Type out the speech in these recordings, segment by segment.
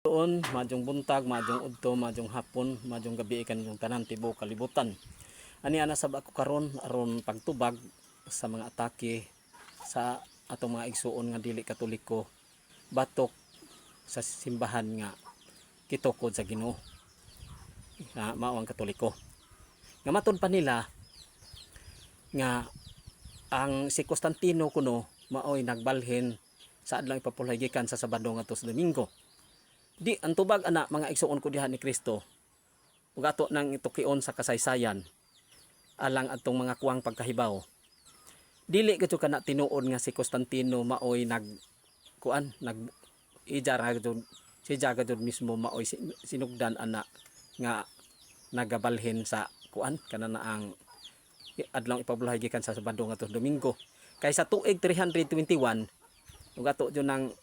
Doon, madyong buntag, madyong udto, madyong hapon, madyong gabi ikan yung tanan tibo kalibutan. Ani ana sab ako karon aron pagtubag sa mga atake sa atong mga igsuon nga dili katoliko batok sa simbahan nga kitukod sa Ginoo. Mao ang katoliko. Nga matud pa nila nga ang si Constantino kuno maoy nagbalhin sa adlaw ipapulay gikan sa Sabado ngadto sa Domingo. Di ang tubag ana mga igsuon ko diha ni Kristo ug ato nang itukion sa kasaysayan alang atong mga kuwang pagkahibaw. Dili gadto kana tinuod nga si Constantino maoy nag ijara gadto si jagadod mismo maoy sinugdan ana nga nagabalhin sa kanana ang adlaw ipabulahay gikan sa Sabado ngadto Domingo. Kay sa tuig 321 ug ato jud nang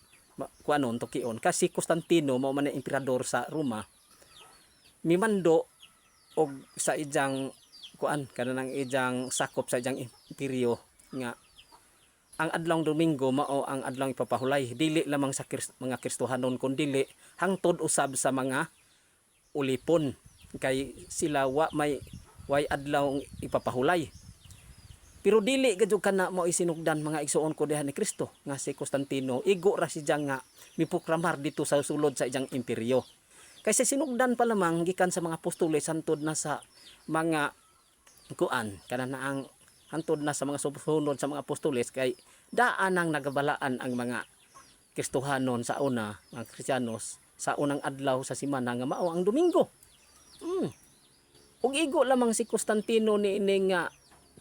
tukion kasi Constantino mao man ang emperador sa Roma mimando og sa ijang kanang ijang sakop sa ijang imperyo nga ang adlaw Domingo mao ang adlaw ipapahulay dili lamang sa mga Kristohanon kundi hangtod usab sa mga ulipon kay sila way adlaw ipapahulay. Pero dili gadyo kana mo isinugdan mga igsuon ko diha ni Kristo nga si Constantino igo ra siya nga mipukramar dito sa sulod sa iyang imperyo. Kaysa sinugdan pa lamang gikan sa mga apostoles hantod na sa mga kanana ang hantod na sa mga susunod sa mga apostoles kay daan ang nagabalaan ang mga Kristohanon sa una, mga Kristiyanos sa unang adlaw sa semana nga mao ang Domingo. Ug igo lamang si Constantino ni ining nga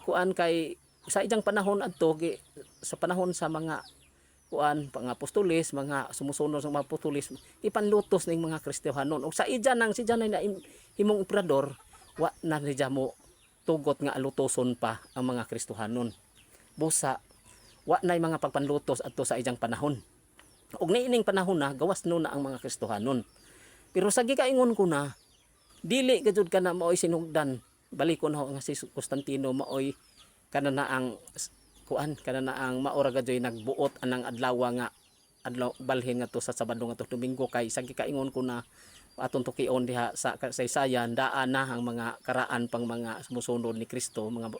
kay sa ijang panahon adto sa panahon sa mga mga apostoles, mga sumusunod sa mga apostoles ipanlutos ning mga Kristiyanon ug sa ija nang si Janay na himong emperador wa na niya mo tugot nga alutoson pa ang mga Kristiyanon. Busa wa nay mga pagpanlutos adto sa ijang panahon. Ug niining panahon na gawas no na ang mga Kristiyanon. Pero sa gikaingon ko na dili gajud kana maoy sinugdan balikon ho nga si Constantino maoy kanana ang maora gadyoy nagbuot anang adlaw nga adlaw balhin nga to sa Sabado nga to Domingo kay sa gikaingon ko na aton tukion diha sa kasaysayan daan na ang mga karaan pang mga sumusunod ni Kristo mga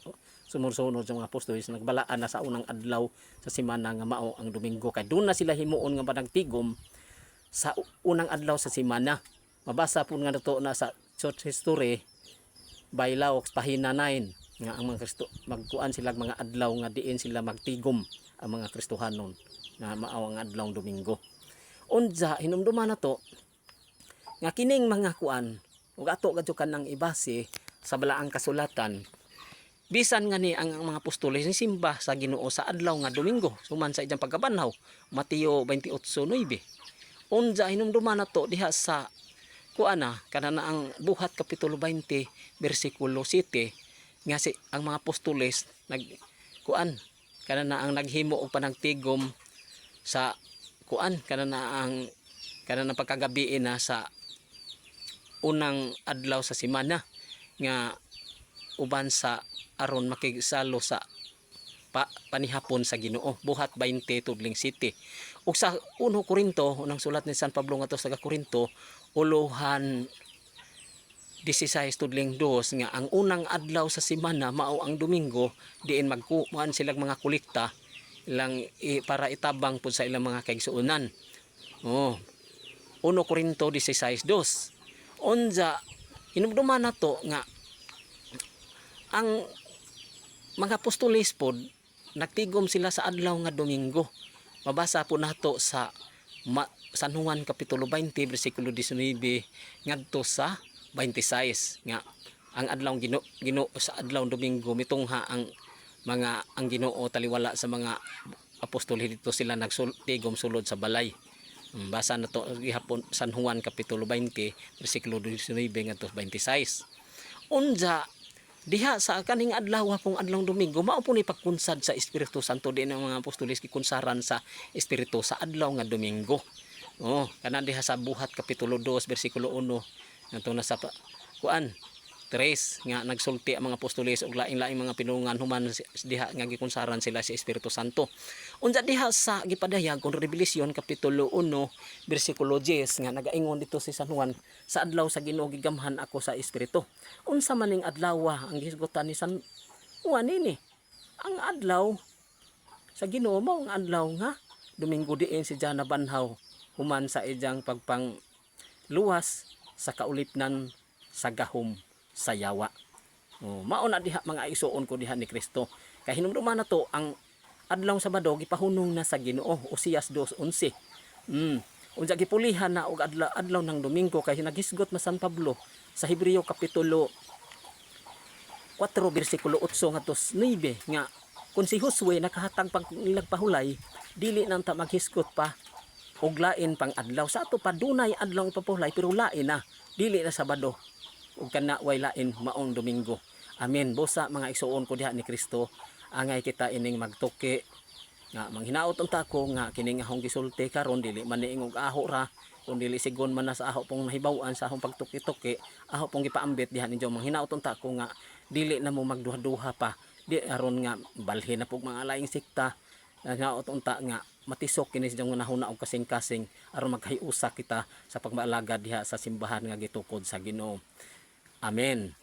sumusunod sa mga apostoles nagbalaan na sa unang adlaw sa semana nga mao ang Domingo kay doon na sila himuon nga panagtigom sa unang adlaw sa semana. Mabasa pud nga nato na sa church history Baylaw pahina 9 nga ang mga Kristo sila mga adlaw nga diin sila magtigom ang mga Kristohanon nga mao ang adlaw Domingo. Unsa hinumduman nato nga kining mga ug ato gadyo kanang ibase sa balaang kasulatan bisan nga ni ang mga apostoles ni simba sa Ginoo sa adlaw nga Domingo suman sa ijang pagkabanhaw Mateo 28:9. Unsa hinumduman nato diha sa kanana ang Buhat Kapitulo 20 bersikulo 7 nga si ang mga apostoles kanana ang naghimo og panagtigom sa kanana pagkagabi na sa unang adlaw sa semana nga uban sa aron makigsalo sa panihapon sa Ginoo. Buhat 20 tudling 7. Ug sa 1 Korinto unang sulat ni San Pablo ngadto sa Korinto uluhan 16 tudling 2 nga ang unang adlaw sa semana mao ang Domingo diin magkuan silang mga kolekta ilang para itabang pud sa ilang mga kaigsuonan. 1 Korinto 16:2. Unsa hinumduman nato nga ang mga apostoles pod nagtigom sila sa adlaw nga Domingo. Mabasa po nato sa San Juan Kapitulo 20 bersikulo 19 ngadto sa 26 nga ang adlaw Ginoo sa adlaw Domingo mitungha ang Ginoo taliwala sa mga apostol dito sila nagtigom sulod sa balay. Basa nato gihapon San Juan Kapitulo 20 bersikulo 19 ngadto 26. Unsa diha sa kaning adlaw pong adlaw Domingo mao po ni pagkunsad sa Espiritu Santo din ang mga apostoles gikunsaran sa Espiritu sa adlaw nga Domingo. Kana diha sa Buhat Kapitulo 2 bersikulo 1 ngadto na sa Tres nga nagsulti ang mga apostoles ug laing-laing mga pinulungan human diha nga gikunsaran sila sa Espiritu Santo. Unsa diha sa gipadayag kon Revelasyon kapitulo 1 bersikulo 10 nga nagaingon dito si San Juan, sa adlaw sa Ginoo gigamhan ako sa Espiritu. Unsa maning adlaw ang gisgutan ni San Juan ini? Ang adlaw sa Ginoo mao ang adlaw nga Domingo diin si Jana Banhaw human sa iyang pagpang luwas sa kaulipnan sa gahom sa yawa. Mao na diha mga isuon ko diha ni Kristo. Kay hinumduman na to ang adlaw Sabado gipahunong na sa Ginoo, Osias 2:11. Unsa gipulihan na og adlaw ng Domingo kay naghisgot na San Pablo sa Hebreo kapitulo 4 bersikulo 8 ngadto 9 nga kung si Josue nakahatag pag nilagpahulay dili nang ta maghisgot pa og lain pang adlaw. Sa ato pa dunay adlaw ipapahulay pero lain na, dili na Sabado ug kana way lain maong Domingo. Amen. Busa mga isuon ko diha ni Kristo, angay kita ining magtuki nga manghinaot unta ko nga kini nga hong gisulti karon dili man niingog aho ra, kun dili sigon man na sa aho pong nahibaw-an sa ahong pagtuki-tuki, aho pong gipaambit diha ninyo manghinaot unta ko nga dili na mo magduha-duha pa. Di aron nga balhin na pug mga laing sikta. Hinaot unta nga matisok kini sa nahuna og kasing-kasing aron maghiusa kita sa pagmaalaga diha sa simbahan nga gitukod sa Ginoo. Amen.